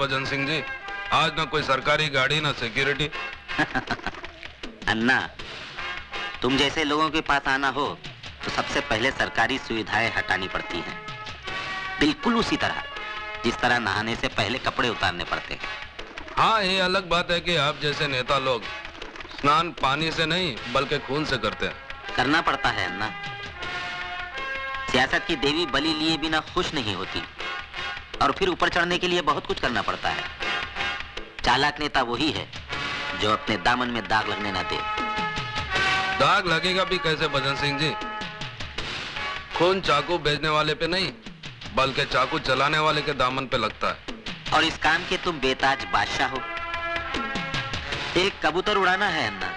भजन सिंह जी, आज ना कोई सरकारी गाड़ी ना सिक्योरिटी। अन्ना, तुम जैसे लोगों के पास आना हो तो सबसे पहले सरकारी सुविधाएं हटानी पड़ती हैं, बिल्कुल उसी तरह जिस तरह नहाने से पहले कपड़े उतारने पड़ते हैं। हाँ, ये अलग बात है कि आप जैसे नेता लोग स्नान पानी से नहीं बल्कि खून से करते हैं। करना पड़ता है अन्ना। सियासत की देवी बलि लिए बिना खुश नहीं होती, और फिर ऊपर चढ़ने के लिए बहुत कुछ करना पड़ता है। चालाक नेता वही है जो अपने दामन में दाग लगने न दे। दाग लगेगा भी कैसे भजन सिंह जी? खून चाकू बेचने वाले पे नहीं बल्कि चाकू चलाने वाले के दामन पे लगता है। और इस काम के तुम बेताज बादशाह हो। एक कबूतर उड़ाना है अन्ना,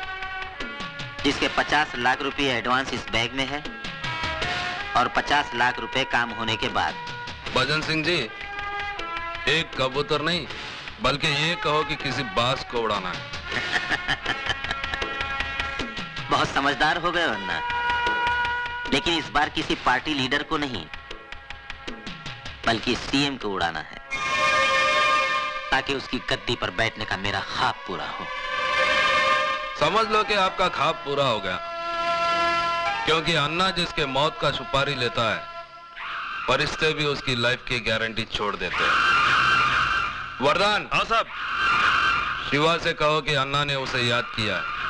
जिसके 50 लाख रुपए एडवांस इस बैग में है और 50 लाख रुपए काम होने के बाद। भजन सिंह जी, एक कबूतर नहीं बल्कि ये कहो कि किसी बास को उड़ाना है। बहुत समझदार हो गए अन्ना, लेकिन इस बार किसी पार्टी लीडर को नहीं बल्कि सीएम को उड़ाना है, ताकि उसकी गद्दी पर बैठने का मेरा ख्वाब पूरा हो। समझ लो कि आपका ख्वाब पूरा हो गया, क्योंकि अन्ना जिसके मौत का सुपारी लेता है, फरिश्ते भी उसकी लाइफ की गारंटी छोड़ देते हैं। वरदान। हाँ साहब। शिवा से कहो कि अन्ना ने उसे याद किया है।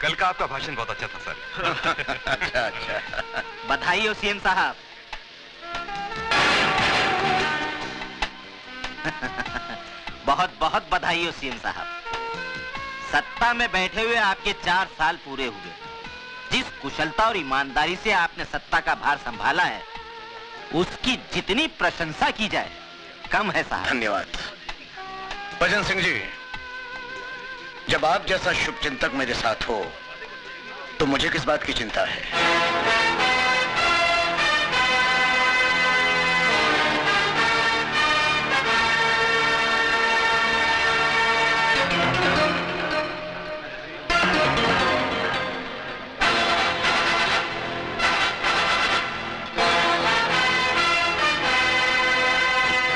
कल का आपका भाषण बहुत अच्छा था सर। अच्छा। बधाई हो सीएम साहब। बहुत बहुत बधाई हो सीएम साहब। सत्ता में बैठे हुए आपके 4 साल पूरे हुए। जिस कुशलता और ईमानदारी से आपने सत्ता का भार संभाला है, उसकी जितनी प्रशंसा की जाए कम है साहब। धन्यवाद। भजन सिंह जी, जब आप जैसा शुभचिंतक मेरे साथ हो तो मुझे किस बात की चिंता है?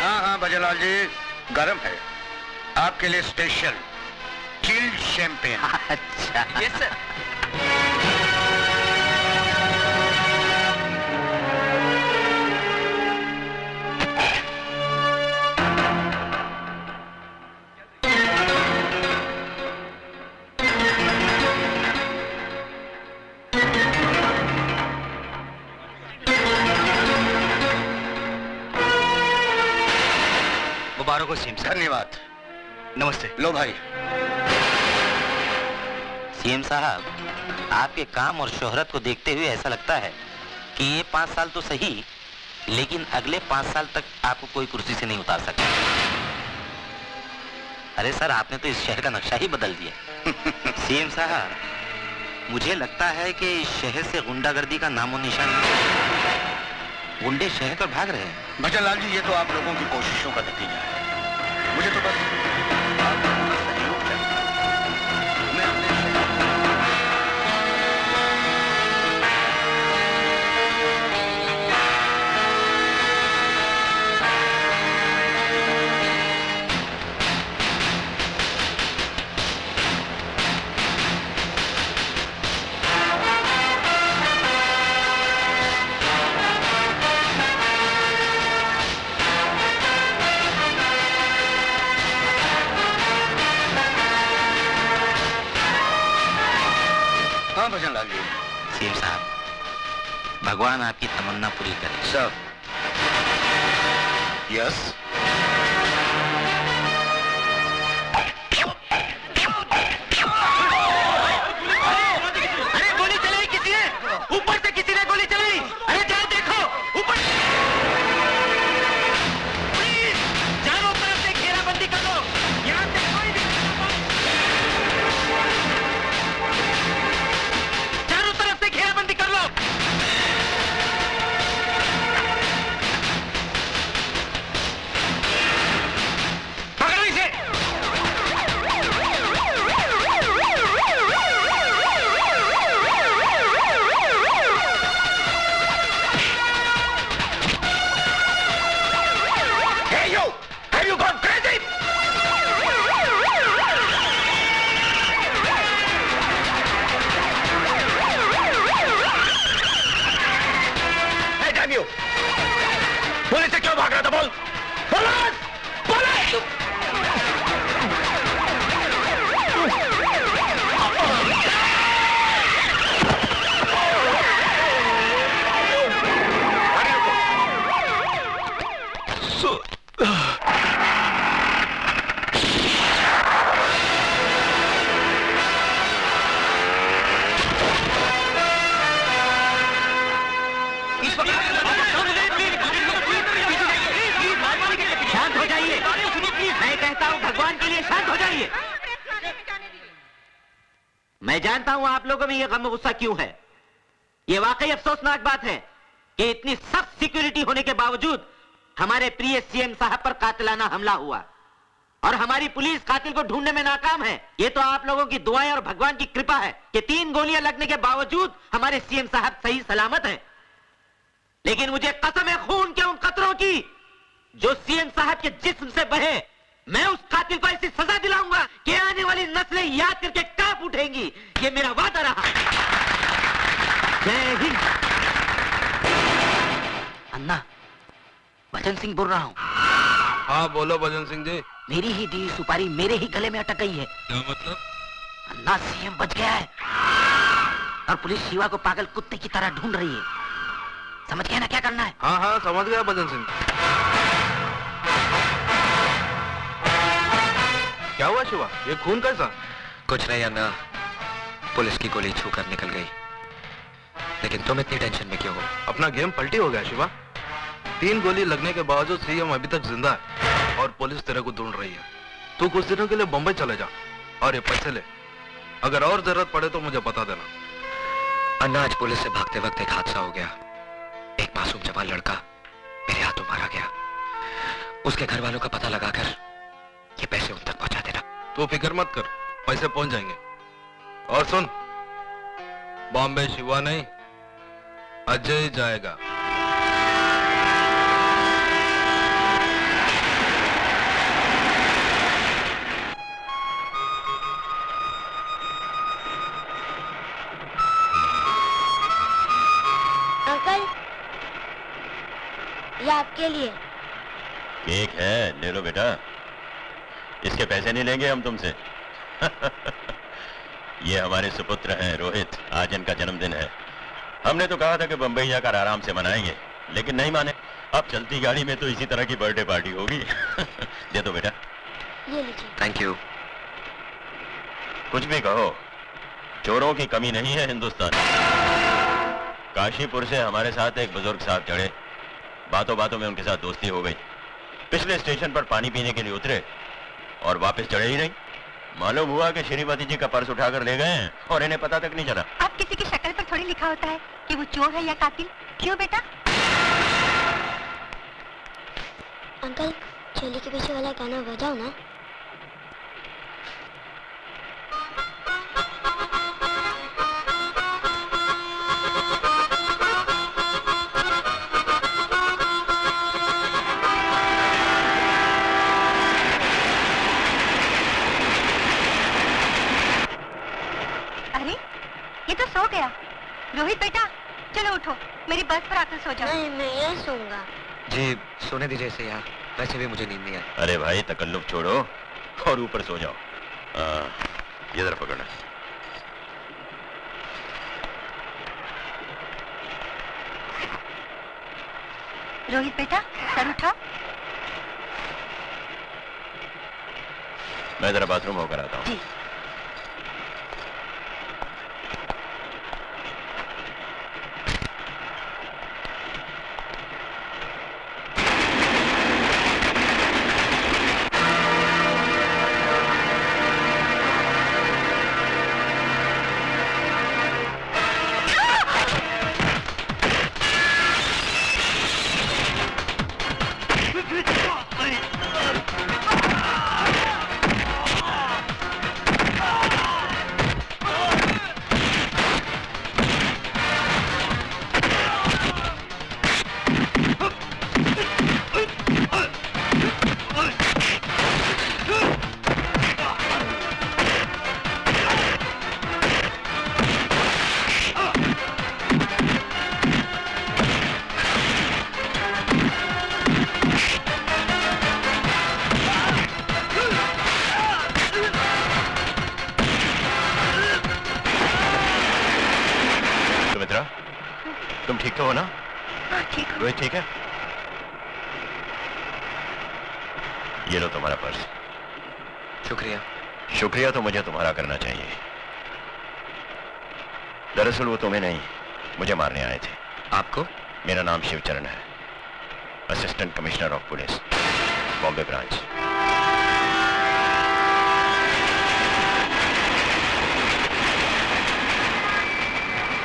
हाँ हाँ भजनलाल जी, गरम है आपके लिए स्पेशल चिल्ड शैंपेन। अच्छा। Yes sir. मुबारक हो सीएम साहब। धन्यवाद। नमस्ते। लो भाई। सीएम साहब, आपके काम और शोहरत को देखते हुए ऐसा लगता है कि ये 5 साल तो सही, लेकिन अगले 5 साल तक आपको कोई कुर्सी से नहीं उतार सकता। अरे सर, आपने तो इस शहर का नक्शा ही बदल दिया। सीएम साहब, मुझे लगता है कि इस शहर से गुंडागर्दी का नामो निशान नहीं। गुंडे शहर पर भाग रहे हैं। भजनलाल जी, ये तो आप लोगों की कोशिशों का नतीजा है। मुझे तो बस आप लोगों का सहयोग चाहिए। मैं अपने भगवान आपकी तमन्ना पूरी करे। Sir, yes. अरे गोली चलाई किसी ने, ऊपर से किसी ने गोली चलाई। अरे जाओ देखो ऊपर। प्लीज चारों तरफ से घेराबंदी कर लो, यहाँ से कोई भी। चारों तरफ से घेराबंदी कर लो। पकड़ो इसे। Hey you! Have you gone crazy? Hey damn you! Police से क्यों भाग रहा था बोल? पुलिस! पुलिस! शांत हो जाइए। मैं कहता हूँ भगवान के लिए शांत हो जाइए। मैं जानता हूँ आप लोगों में ये गम गुस्सा क्यों है। ये वाकई अफसोसनाक बात है कि इतनी सख्त सिक्योरिटी होने के बावजूद हमारे प्रिय सीएम साहब पर कातिलाना हमला हुआ और हमारी पुलिस कातिल को ढूंढने में नाकाम है। ये तो आप लोगों की दुआएं और भगवान की कृपा है कि 3 गोलियां लगने के बावजूद हमारे सीएम साहब सही सलामत हैं। लेकिन मुझे कसम है खून के उन कतरों की जो सीएम साहब के जिस्म से बहे। मैं उस कातिल को ऐसी सजा दिलाऊंगा कि आने वाली नस्लें याद करके कांप उठेंगी। ये मेरा वादा रहा। जय हिंद। अन्ना, भजन सिंह बोल रहा हूँ। हाँ बोलो भजन सिंह जी। मेरी ही दी सुपारी मेरे ही गले में अटक गई है। क्या मतलब? अन्ना, सीएम बच गया है और पुलिस शिवा को पागल कुत्ते की तरह ढूंढ रही है। समझ गया ना क्या करना है? हाँ हाँ समझ गया भजन सिंह। क्या हुआ शिवा? ये खून कैसा? कुछ नहीं अन्ना, पुलिस की गोली छू कर निकल गई। लेकिन तुम इतनी टेंशन में क्यों हो? अपना गेम पलटी हो गया शिवा। 3 गोली लगने के बावजूद सीएम अभी तक जिंदा है और पुलिस तेरे को ढूंढ रही है। तू कुछ दिनों के लिए बम्बई चले जा और ये पैसे ले। अगर और जरूरत पड़े तो मुझे बता देना। अन्ना, आज पुलिस से भागते वक्त एक हादसा हो गया। एक मासूम जवान लड़का मेरे हाथों मारा गया। उसके घर वालों का पता लगाकर ये पैसे उन तक पहुंचा देना। तू फिक्र मत कर, पैसे पहुंच जाएंगे। और सुन, बॉम्बे शिवा नहीं, अजय जाएगा। अंकल, ये आपके लिए। केक है, ले लो बेटा। इसके पैसे नहीं लेंगे हम तुमसे। ये हमारे सुपुत्र हैं रोहित, आज इनका जन्मदिन है। हमने तो कहा था कि बंबई जाकर आराम से मनाएंगे, लेकिन नहीं माने। अब चलती गाड़ी में तो इसी तरह की बर्थडे पार्टी होगी। दे दो बेटा। ये लीजिए। Thank you. कुछ भी कहो, चोरों की कमी नहीं है हिंदुस्तान। काशीपुर से हमारे साथ एक बुजुर्ग साहब चढ़े। बातों बातों में उनके साथ दोस्ती हो गई। पिछले स्टेशन पर पानी पीने के लिए उतरे और वापस चढ़े ही नहीं। मालूम हुआ कि श्रीमती जी का पर्स उठाकर ले गए हैं और इन्हें पता तक नहीं चला। अब किसी की शक्ल पर थोड़ी लिखा होता है कि वो चोर है या कातिल। क्यों बेटा? अंकल, चोली के पीछे वाला गाना बजाओ ना। सो गया। रोहित बेटा चलो उठो, मेरी बस पर आकर सो जाओ। नहीं, मैं यहाँ सोऊंगा। जी सोने दीजिए इसे यहाँ, वैसे भी मुझे नींद नहीं आई। अरे भाई तकल्लुफ छोड़ो और ऊपर सो जाओ। ये जरा पकड़ना। रोहित बेटा सर उठाओ। मैं जरा बाथरूम होकर आता हूँ। जी। सुमित्रा, तुम ठीक तो हो ना? हाँ ठीक हूँ। रोहित ठीक है? ये लो तुम्हारा पर्स। शुक्रिया। शुक्रिया तो मुझे तुम्हारा करना चाहिए। दरअसल वो तुम्हें नहीं, मुझे मारने आए थे। आपको? मेरा नाम शिवचरण है, assistant commissioner of police, Bombay branch.